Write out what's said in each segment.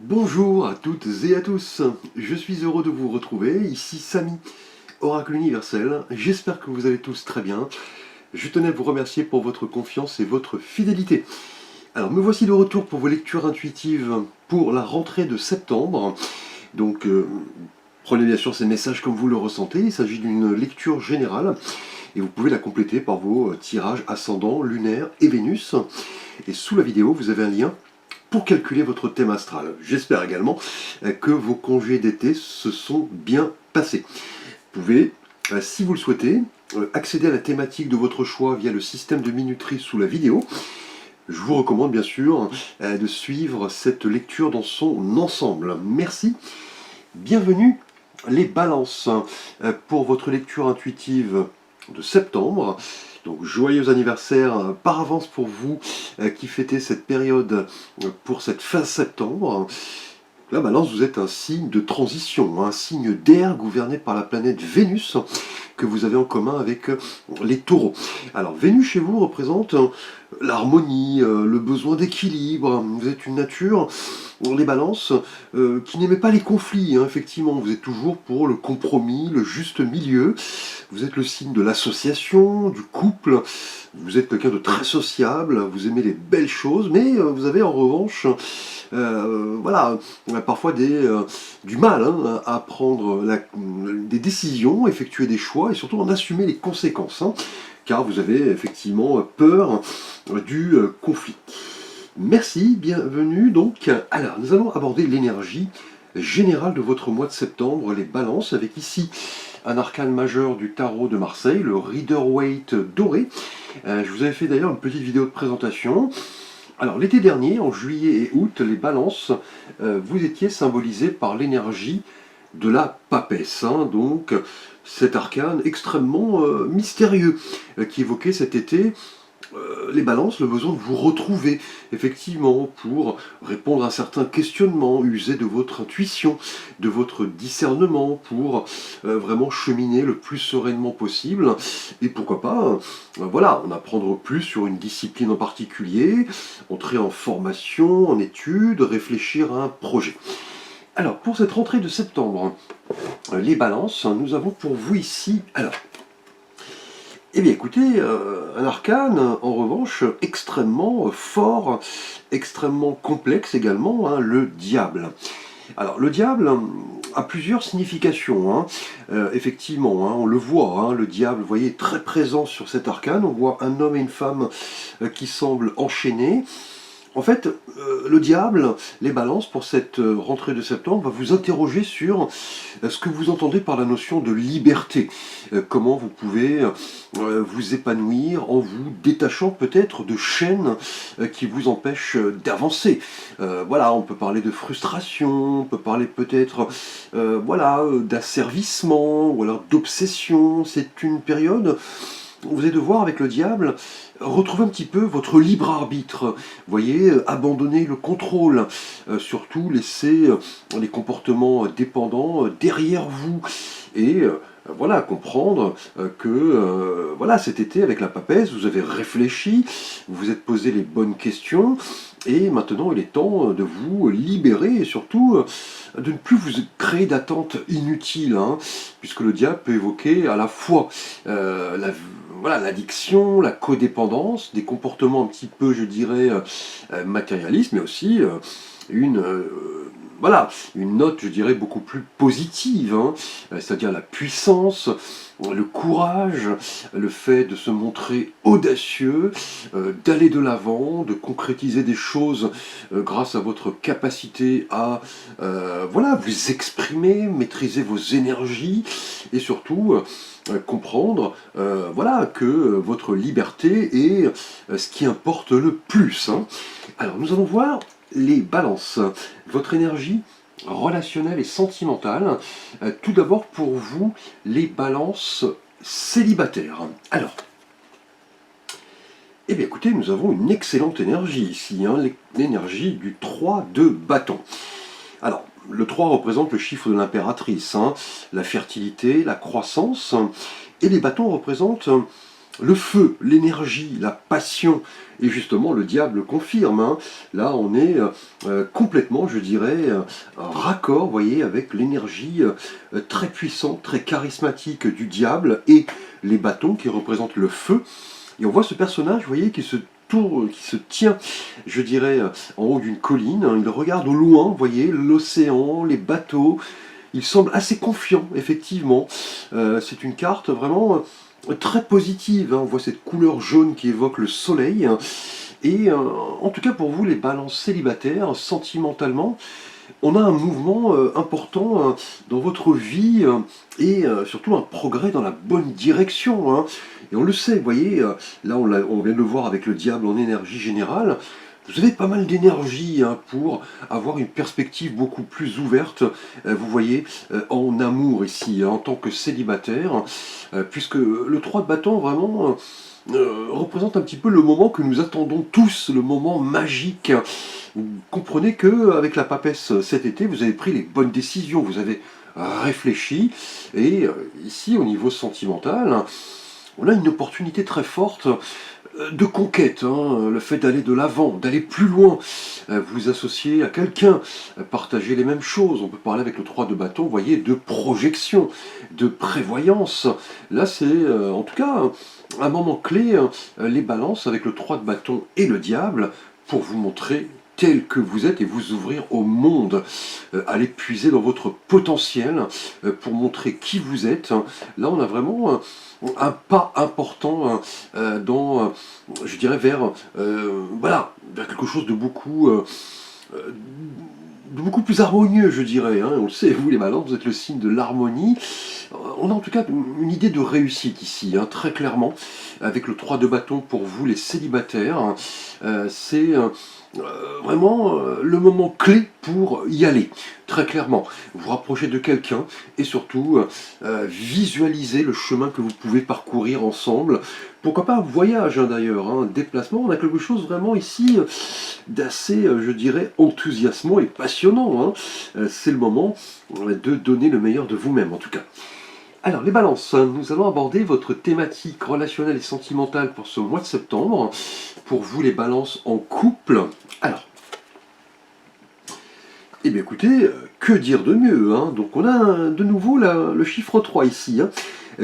Bonjour à toutes et à tous, je suis heureux de vous retrouver, ici Samy, Oracle Universel, j'espère que vous allez tous très bien. Je tenais à vous remercier pour votre confiance et votre fidélité. Alors me voici de retour pour vos lectures intuitives pour la rentrée de septembre. Donc prenez bien sûr ces messages comme vous le ressentez, il s'agit d'une lecture générale et vous pouvez la compléter par vos tirages ascendant, lunaire et Vénus. Et sous la vidéo vous avez un lien pour calculer votre thème astral. J'espère également que vos congés d'été se sont bien passés. Vous pouvez, si vous le souhaitez, accéder à la thématique de votre choix via le système de minuterie sous la vidéo. Je vous recommande bien sûr de suivre cette lecture dans son ensemble. Merci. Bienvenue les balances pour votre lecture intuitive de septembre. Donc joyeux anniversaire par avance pour vous qui fêtez cette période pour cette fin septembre. La balance, vous êtes un signe de transition, un signe d'air gouverné par la planète Vénus que vous avez en commun avec les taureaux. Alors Vénus chez vous représente l'harmonie, le besoin d'équilibre. Vous êtes une nature, les balances, qui n'aimait pas les conflits, hein, effectivement. Vous êtes toujours pour le compromis, le juste milieu. Vous êtes le signe de l'association, du couple. Vous êtes quelqu'un de très sociable, vous aimez les belles choses, mais vous avez en revanche voilà, parfois du mal à prendre des décisions, effectuer des choix et surtout en assumer les conséquences, hein, car vous avez effectivement peur du conflit. Merci, bienvenue donc. Alors, nous allons aborder l'énergie générale de votre mois de septembre, les balances, avec ici un arcane majeur du tarot de Marseille, le Rider-Waite doré. Je vous avais fait d'ailleurs une petite vidéo de présentation. Alors l'été dernier, en juillet et août, les balances, vous étiez symbolisés par l'énergie de la papesse, hein, donc cet arcane extrêmement mystérieux qui évoquait cet été les balances, le besoin de vous retrouver, effectivement, pour répondre à certains questionnements, user de votre intuition, de votre discernement, pour vraiment cheminer le plus sereinement possible, et pourquoi pas, voilà, en apprendre plus sur une discipline en particulier, entrer en formation, en études, réfléchir à un projet. Alors, pour cette rentrée de septembre, les balances, nous avons pour vous ici, alors, eh bien écoutez, un arcane, en revanche, extrêmement fort, extrêmement complexe également, hein, le diable. Alors le diable a plusieurs significations, hein. Effectivement, hein, on le voit, hein, le diable, vous voyez, très présent sur cet arcane, on voit un homme et une femme qui semblent enchaînés. En fait, le diable, les balances, pour cette rentrée de septembre, va vous interroger sur ce que vous entendez par la notion de liberté. Comment vous pouvez vous épanouir en vous détachant peut-être de chaînes qui vous empêchent d'avancer. Voilà, on peut parler de frustration, on peut parler peut-être voilà, d'asservissement ou alors d'obsession. C'est une période où vous allez devoir, avec le diable, retrouver un petit peu votre libre arbitre. Vous voyez, abandonner le contrôle, surtout laisser les comportements dépendants derrière vous. Et voilà, comprendre que voilà, cet été, avec la papesse, vous avez réfléchi, vous vous êtes posé les bonnes questions, et maintenant il est temps de vous libérer et surtout de ne plus vous créer d'attentes inutiles, hein, puisque le diable peut évoquer à la fois voilà, l'addiction, la codépendance, des comportements un petit peu, je dirais, matérialistes, mais aussi une, voilà, une note, je dirais, beaucoup plus positive, hein, c'est-à-dire la puissance, le courage, le fait de se montrer audacieux, d'aller de l'avant, de concrétiser des choses grâce à votre capacité à voilà, vous exprimer, maîtriser vos énergies et surtout comprendre voilà, que votre liberté est ce qui importe le plus, hein. Alors nous allons voir les balances, votre énergie relationnelle et sentimentale. Tout d'abord pour vous, les balances célibataires. Alors, eh bien écoutez, nous avons une excellente énergie ici, hein, l'énergie du 3 de bâton. Alors, le 3 représente le chiffre de l'impératrice, hein, la fertilité, la croissance, et les bâtons représentent le feu, l'énergie, la passion, et justement le diable confirme, hein. Là on est complètement, je dirais, raccord, vous voyez, avec l'énergie très puissante, très charismatique du diable, et les bâtons qui représentent le feu. Et on voit ce personnage, vous voyez, qui se tourne, qui se tient, je dirais, en haut d'une colline. Il regarde au loin, vous voyez, l'océan, les bateaux. Il semble assez confiant, effectivement. C'est une carte vraiment très positive, hein. On voit cette couleur jaune qui évoque le soleil. Et en tout cas pour vous, les balances célibataires, sentimentalement, on a un mouvement important dans votre vie et surtout un progrès dans la bonne direction, hein. Et on le sait, vous voyez, là on vient de le voir avec le diable en énergie générale. Vous avez pas mal d'énergie, hein, pour avoir une perspective beaucoup plus ouverte, vous voyez, en amour ici, hein, en tant que célibataire, puisque le 3 de bâton vraiment représente un petit peu le moment que nous attendons tous, le moment magique. Vous comprenez que avec la papesse cet été, vous avez pris les bonnes décisions, vous avez réfléchi, et ici au niveau sentimental, on a une opportunité très forte de conquête, hein, le fait d'aller de l'avant, d'aller plus loin, vous associer à quelqu'un, partager les mêmes choses. On peut parler avec le 3 de bâton, vous voyez, de projection, de prévoyance. Là, c'est en tout cas un moment clé, les balances avec le 3 de bâton et le diable, pour vous montrer tel que vous êtes et vous ouvrir au monde, aller puiser dans votre potentiel pour montrer qui vous êtes. Là, on a vraiment un pas important dans, je dirais, vers, voilà, vers quelque chose de beaucoup plus harmonieux, je dirais, hein. On le sait, vous les balances, vous êtes le signe de l'harmonie. On a en tout cas une idée de réussite ici, hein, très clairement, avec le 3 de bâton pour vous les célibataires. C'est vraiment le moment clé pour y aller, très clairement. Vous rapprochez de quelqu'un et surtout visualiser le chemin que vous pouvez parcourir ensemble. Pourquoi pas un voyage, hein, d'ailleurs, hein, un déplacement. On a quelque chose vraiment ici d'assez, je dirais, enthousiasmant et passionnant, hein. C'est le moment de donner le meilleur de vous-même, en tout cas. Alors, les balances, nous allons aborder votre thématique relationnelle et sentimentale pour ce mois de septembre. Pour vous, les balances en couple. Alors, eh bien écoutez, que dire de mieux, hein. Donc on a de nouveau le chiffre 3 ici, hein.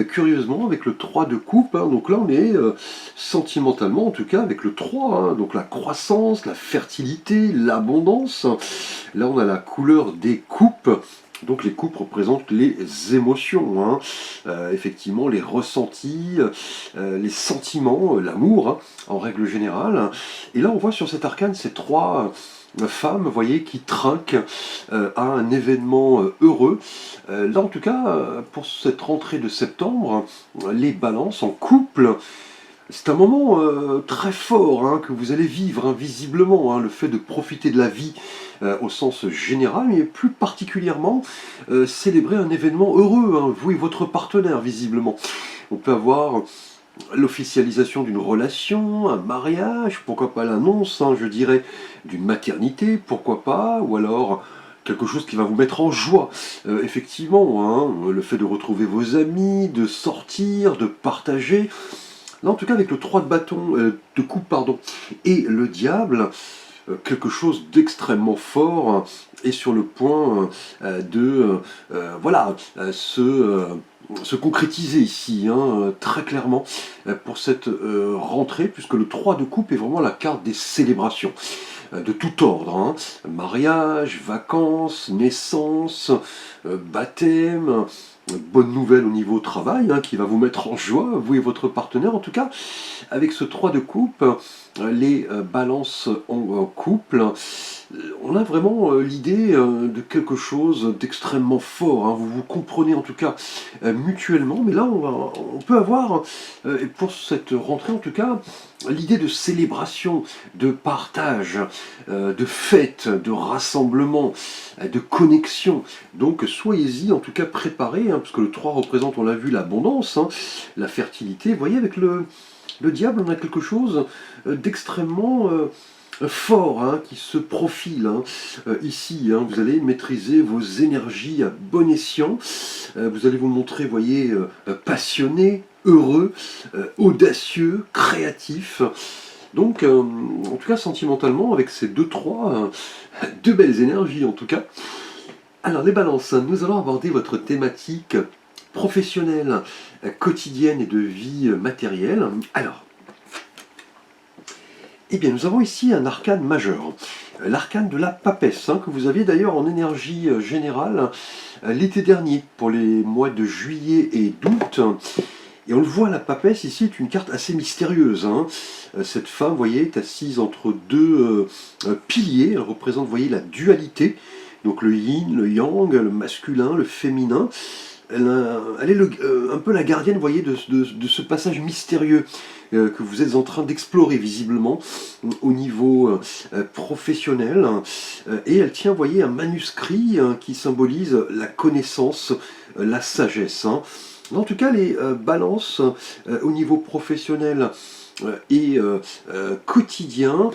Curieusement, avec le 3 de coupe, hein, donc là on est sentimentalement, en tout cas, avec le 3, hein, donc la croissance, la fertilité, l'abondance. Là on a la couleur des coupes. Donc les coupes représentent les émotions, hein. Effectivement les ressentis, les sentiments, l'amour, hein, en règle générale. Et là on voit sur cet arcane ces trois femmes, vous voyez, qui trinquent à un événement heureux. Là en tout cas, pour cette rentrée de septembre, les balances en couple, c'est un moment très fort, hein, que vous allez vivre, hein, visiblement, hein, le fait de profiter de la vie au sens général, mais plus particulièrement célébrer un événement heureux, hein, vous et votre partenaire, visiblement. On peut avoir l'officialisation d'une relation, un mariage, pourquoi pas l'annonce, hein, je dirais, d'une maternité, pourquoi pas, ou alors quelque chose qui va vous mettre en joie, effectivement, hein, le fait de retrouver vos amis, de sortir, de partager. Là, en tout cas, avec le 3 de bâton, de coupe, pardon, et le diable, quelque chose d'extrêmement fort est sur le point de voilà, se concrétiser ici, hein, très clairement, pour cette rentrée, puisque le 3 de coupe est vraiment la carte des célébrations de tout ordre, hein. Mariage, vacances, naissance, baptême, bonne nouvelle au niveau travail, hein, qui va vous mettre en joie, vous et votre partenaire. En tout cas, avec ce 3 de coupe, les balances en couple, on a vraiment l'idée de quelque chose d'extrêmement fort, hein. Vous vous comprenez en tout cas mutuellement, mais là on peut avoir, pour cette rentrée en tout cas, l'idée de célébration, de partage, de fête, de rassemblement, de connexion. Donc soyez-y en tout cas préparés, hein, parce que le 3 représente, on l'a vu, l'abondance, hein, la fertilité. Vous voyez, avec le diable, on a quelque chose d'extrêmement fort hein, qui se profile. Hein. Ici, hein, vous allez maîtriser vos énergies à bon escient. Vous allez vous montrer, voyez, passionné, heureux, audacieux, créatif. Donc, en tout cas, sentimentalement, avec ces deux belles énergies en tout cas. Alors, les balances, nous allons aborder votre thématique professionnelle, quotidienne et de vie matérielle. Alors, eh bien, nous avons ici un arcane majeur, l'arcane de la papesse, hein, que vous aviez d'ailleurs en énergie générale l'été dernier, pour les mois de juillet et d'août. Et on le voit, la papesse ici est une carte assez mystérieuse. Hein. Cette femme, vous voyez, est assise entre deux piliers. Elle représente, vous voyez, la dualité. Donc le yin, le yang, le masculin, le féminin. Elle est un peu la gardienne, vous voyez, de ce passage mystérieux que vous êtes en train d'explorer visiblement au niveau professionnel. Et elle tient, vous voyez, un manuscrit qui symbolise la connaissance, la sagesse. Hein. En tout cas, les balances au niveau professionnel et quotidien,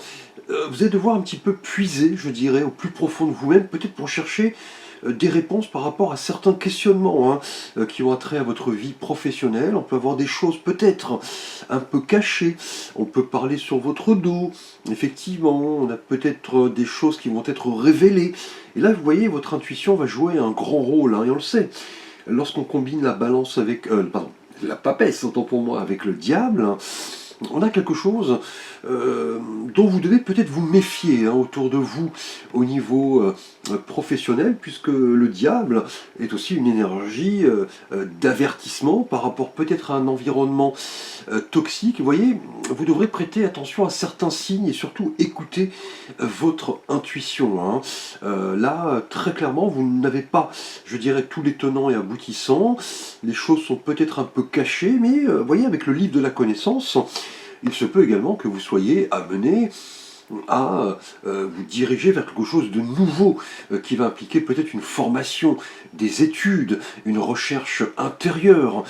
vous allez devoir un petit peu puiser, je dirais, au plus profond de vous-même, peut-être pour chercher des réponses par rapport à certains questionnements hein, qui ont trait à votre vie professionnelle. On peut avoir des choses peut-être un peu cachées, on peut parler sur votre dos, effectivement, on a peut-être des choses qui vont être révélées. Et là, vous voyez, votre intuition va jouer un grand rôle, hein, et on le sait. Lorsqu'on combine la balance avec... la papesse, autant pour moi, avec le diable, on a quelque chose dont vous devez peut-être vous méfier hein, autour de vous au niveau professionnel, puisque le diable est aussi une énergie d'avertissement par rapport peut-être à un environnement toxique. Vous voyez, vous devrez prêter attention à certains signes et surtout écouter votre intuition. Hein. Là, très clairement, vous n'avez pas, je dirais, tous les tenants et aboutissants. Les choses sont peut-être un peu cachées, mais vous voyez, avec le livre de la connaissance, il se peut également que vous soyez amené à vous diriger vers quelque chose de nouveau qui va impliquer peut-être une formation, des études, une recherche intérieure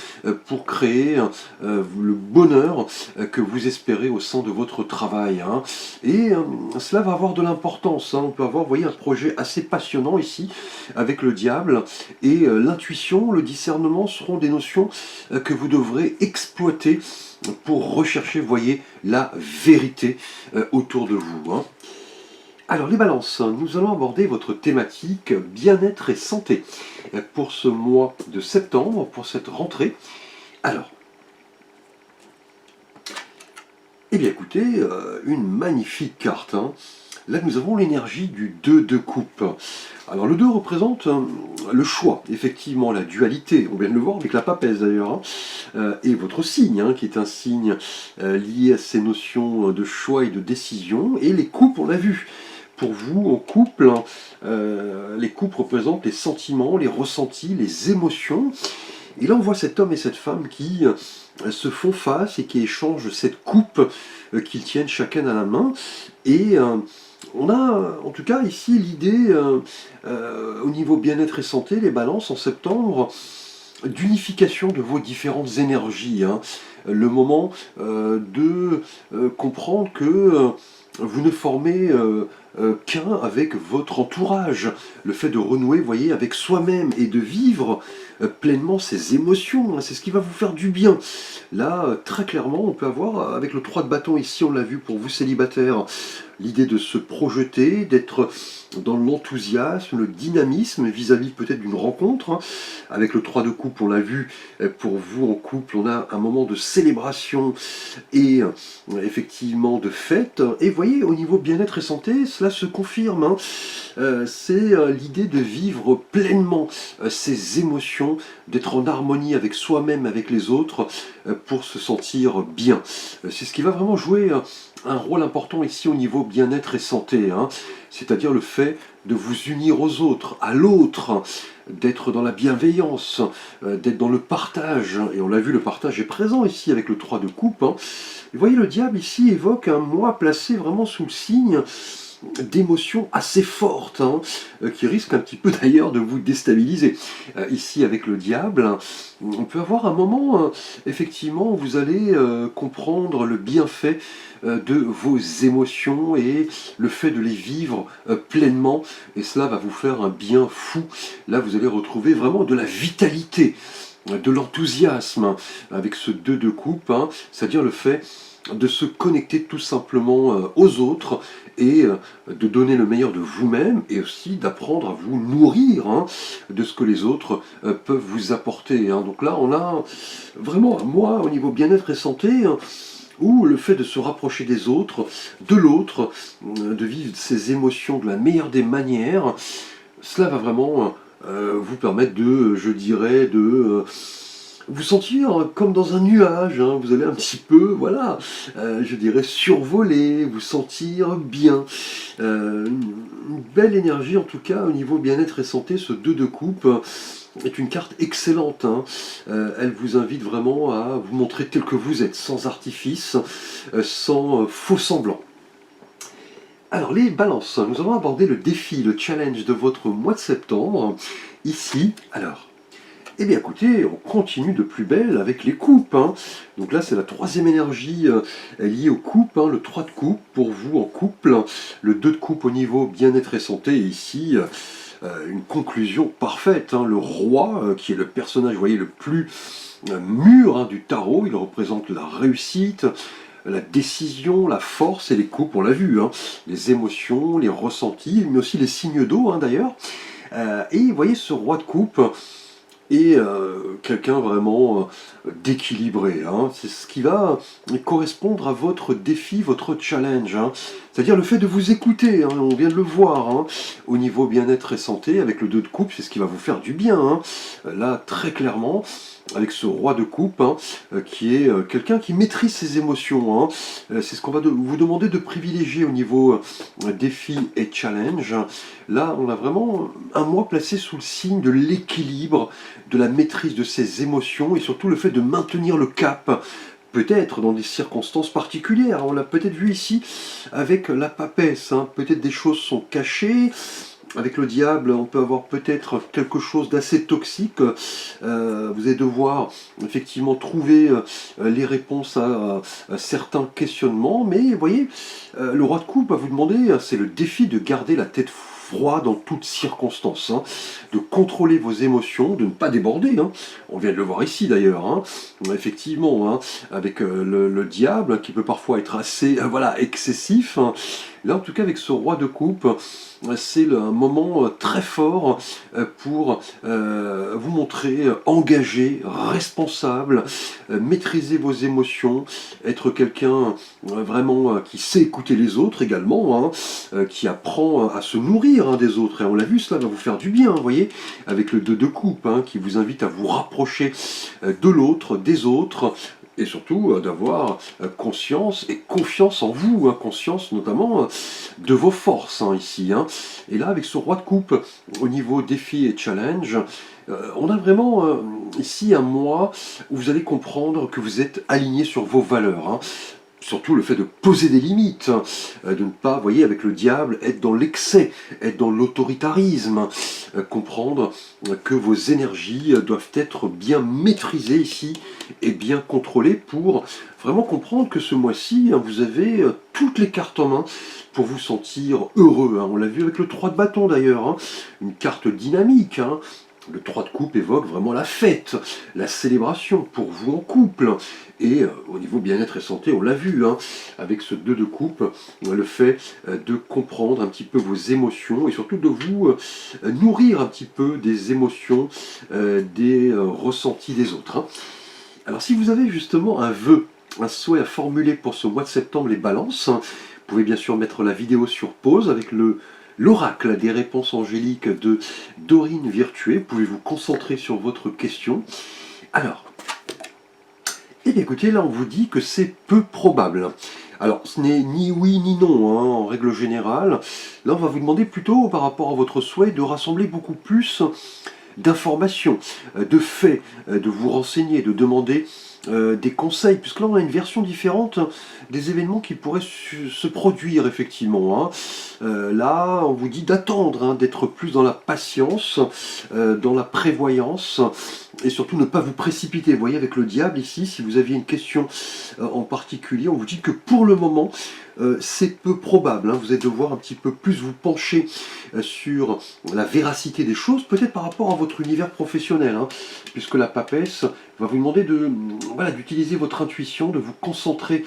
pour créer le bonheur que vous espérez au sein de votre travail. Hein. Et cela va avoir de l'importance. Hein. On peut avoir, vous voyez, un projet assez passionnant ici avec le diable et l'intuition, le discernement seront des notions que vous devrez exploiter pour rechercher, vous voyez, la vérité autour de vous. Hein. Alors les balances, nous allons aborder votre thématique bien-être et santé pour ce mois de septembre, pour cette rentrée. Alors, eh bien écoutez, une magnifique carte. Hein. Là, nous avons l'énergie du 2 de coupe. Alors, le 2 représente le choix, effectivement, la dualité. On vient de le voir avec la papesse, d'ailleurs. Hein. Et votre signe, hein, qui est un signe lié à ces notions de choix et de décision. Et les coupes, on l'a vu. Pour vous, en couple, les coupes représentent les sentiments, les ressentis, les émotions. Et là, on voit cet homme et cette femme qui se font face et qui échangent cette coupe qu'ils tiennent chacun à la main. Et on a en tout cas ici l'idée, au niveau bien-être et santé, les balances en septembre, d'unification de vos différentes énergies. Hein. Le moment de comprendre que vous ne formez qu'un avec votre entourage. Le fait de renouer, vous voyez, avec soi-même et de vivre pleinement ses émotions, hein, c'est ce qui va vous faire du bien. Là, très clairement, on peut avoir, avec le 3 de bâton ici, on l'a vu pour vous célibataires, l'idée de se projeter, d'être dans l'enthousiasme, le dynamisme vis-à-vis peut-être d'une rencontre. Hein. Avec le 3 de coupe, on l'a vu, pour vous en couple, on a un moment de célébration et effectivement de fête. Et vous voyez, au niveau bien-être et santé, cela se confirme. Hein. C'est l'idée de vivre pleinement ses émotions, d'être en harmonie avec soi-même, avec les autres, pour se sentir bien. C'est ce qui va vraiment jouer un rôle important ici au niveau bien-être et santé, hein. C'est-à-dire le fait de vous unir aux autres, à l'autre, d'être dans la bienveillance, d'être dans le partage. Et on l'a vu, le partage est présent ici avec le 3 de coupe. Hein. Vous voyez, le diable ici évoque un moi placé vraiment sous le signe d'émotions assez fortes, hein, qui risquent un petit peu d'ailleurs de vous déstabiliser. Ici avec le diable, on peut avoir un moment, effectivement, où vous allez comprendre le bienfait de vos émotions et le fait de les vivre pleinement, et cela va vous faire un bien fou. Là, vous allez retrouver vraiment de la vitalité, de l'enthousiasme, avec ce 2 de coupe, hein, c'est-à-dire le fait de se connecter tout simplement aux autres et de donner le meilleur de vous-même et aussi d'apprendre à vous nourrir, hein, de ce que les autres peuvent vous apporter, hein. Donc là, on a vraiment, moi, au niveau bien-être et santé, hein, où le fait de se rapprocher des autres, de l'autre, de vivre ses émotions de la meilleure des manières, cela va vraiment vous permettre de, je dirais, de vous sentir comme dans un nuage, hein. Vous allez un petit peu, voilà, je dirais survoler, vous sentir bien. Une belle énergie en tout cas au niveau bien-être et santé, ce 2 de coupe est une carte excellente, hein. Elle vous invite vraiment à vous montrer tel que vous êtes, sans artifice, sans faux semblant. Alors les balances, nous allons aborder le défi, le challenge de votre mois de septembre, ici. Alors, eh bien écoutez, on continue de plus belle avec les coupes, hein. Donc là c'est la troisième énergie liée aux coupes, hein, le 3 de coupe pour vous en couple, le 2 de coupe au niveau bien-être et santé, et ici une conclusion parfaite, hein. Le roi, qui est le personnage, vous voyez, le plus mûr, hein, du tarot, il représente la réussite, la décision, la force, et les coupes, on l'a vu, hein, les émotions, les ressentis, mais aussi les signes d'eau, hein, d'ailleurs. Et vous voyez ce roi de coupe et quelqu'un vraiment d'équilibré, hein. C'est ce qui va correspondre à votre défi, votre challenge, hein. C'est-à-dire le fait de vous écouter, hein, on vient de le voir, hein, au niveau bien-être et santé, avec le 2 de coupe, c'est ce qui va vous faire du bien, hein. Là, très clairement, avec ce roi de coupe, hein, qui est quelqu'un qui maîtrise ses émotions, hein. C'est ce qu'on va vous demander de privilégier au niveau défi et challenge. Là, on a vraiment un mois placé sous le signe de l'équilibre, de la maîtrise de ses émotions et surtout le fait de maintenir le cap, peut-être dans des circonstances particulières. On l'a peut-être vu ici avec la papesse, hein. Peut-être des choses sont cachées. Avec le diable, on peut avoir peut-être quelque chose d'assez toxique. Vous allez devoir effectivement trouver les réponses à certains questionnements. Mais vous voyez, le roi de coupe va vous demander, c'est le défi de garder la tête froide dans toutes circonstances, hein, de contrôler vos émotions, de ne pas déborder, hein. On vient de le voir ici d'ailleurs, hein. Effectivement, hein, avec le diable qui peut parfois être assez voilà, excessif, hein. Là en tout cas avec ce roi de coupe, c'est un moment très fort pour vous montrer engagé, responsable, maîtriser vos émotions, être quelqu'un vraiment qui sait écouter les autres également, hein, qui apprend à se nourrir, hein, des autres. Et on l'a vu, cela va vous faire du bien, vous voyez, avec le 2 de coupe, hein, qui vous invite à vous rapprocher de l'autre, des autres, et surtout d'avoir conscience et confiance en vous, hein, conscience notamment de vos forces, hein, ici, hein. Et là, avec ce roi de coupe, au niveau défi et challenge, on a vraiment ici un mois où vous allez comprendre que vous êtes aligné sur vos valeurs, hein. Surtout le fait de poser des limites, hein, de ne pas, vous voyez, avec le diable, être dans l'excès, être dans l'autoritarisme, comprendre que vos énergies doivent être bien maîtrisées ici et bien contrôlées pour vraiment comprendre que ce mois-ci, hein, vous avez toutes les cartes en main pour vous sentir heureux, hein. On l'a vu avec le 3 de bâton d'ailleurs, hein, une carte dynamique, hein. Le 3 de coupe évoque vraiment la fête, la célébration pour vous en couple. Et au niveau bien-être et santé, on l'a vu, hein, avec ce 2 de coupe, le fait de comprendre un petit peu vos émotions et surtout de vous nourrir un petit peu des émotions, des ressentis des autres, hein. Alors si vous avez justement un vœu, un souhait à formuler pour ce mois de septembre, les balances, hein, vous pouvez bien sûr mettre la vidéo sur pause avec l'oracle des réponses angéliques de Dorine Virtué. Vous pouvez vous concentrer sur votre question. Alors, eh bien écoutez, là on vous dit que c'est peu probable. Alors ce n'est ni oui ni non, hein, en règle générale. Là on va vous demander plutôt par rapport à votre souhait de rassembler beaucoup plus d'informations, de faits, de vous renseigner, de demander des conseils, puisque là on a une version différente des événements qui pourraient se produire effectivement, hein. Là, on vous dit d'attendre, hein, d'être plus dans la patience, dans la prévoyance, et surtout ne pas vous précipiter. Vous voyez, avec le diable ici, si vous aviez une question en particulier, on vous dit que pour le moment, c'est peu probable, hein. Vous allez devoir un petit peu plus vous pencher sur la véracité des choses, peut-être par rapport à votre univers professionnel, hein, puisque la papesse va vous demander voilà, d'utiliser votre intuition, de vous concentrer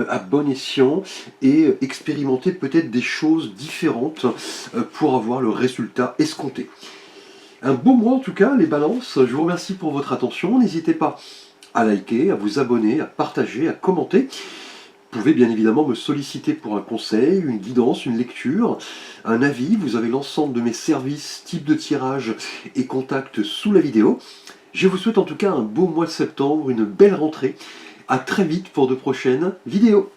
à bon escient et expérimenter peut-être des choses différentes pour avoir le résultat escompté. Un beau mois en tout cas, les balances. Je vous remercie pour votre attention. N'hésitez pas à liker, à vous abonner, à partager, à commenter. Vous pouvez bien évidemment me solliciter pour un conseil, une guidance, une lecture, un avis. Vous avez l'ensemble de mes services, type de tirage et contacts sous la vidéo. Je vous souhaite en tout cas un beau mois de septembre, une belle rentrée. À très vite pour de prochaines vidéos.